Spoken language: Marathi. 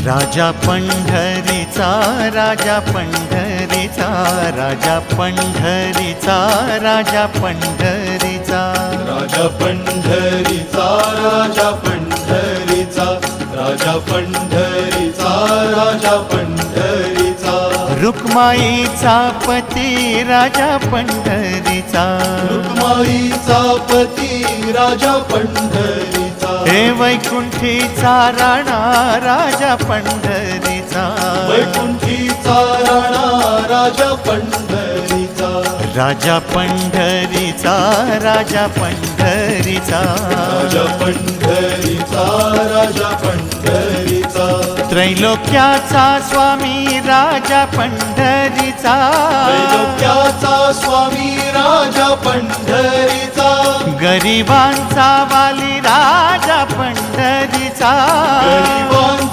राजा पंढरीचा, राजा पंढरीचा, राजा पंढरीचा, राजा पंढरीचा, राजा पंढरीचा, राजा पंढरीचा, राजा पंढरीचा, राजा पंढरीचा, रुक्माईचा पती राजा पंढरीचा, रुक्माईचा पती राजा पंढरीचा, हे वैकुंठीचा राणा राजा पंढरीचा, वैकुंठीचा राणा राजा पंढरीचा, राजा पंढरीचा, राजा पंढरीचा, राजा पंढरीचा, राजा पंढरीचा, त्रैलोक्याचा स्वामी राजा पंढरीचा, त्रैलोक्याचा स्वामी राजा पंढरीचा, गरिबांचा वाली राजा पंढरीचा, गरिबांचा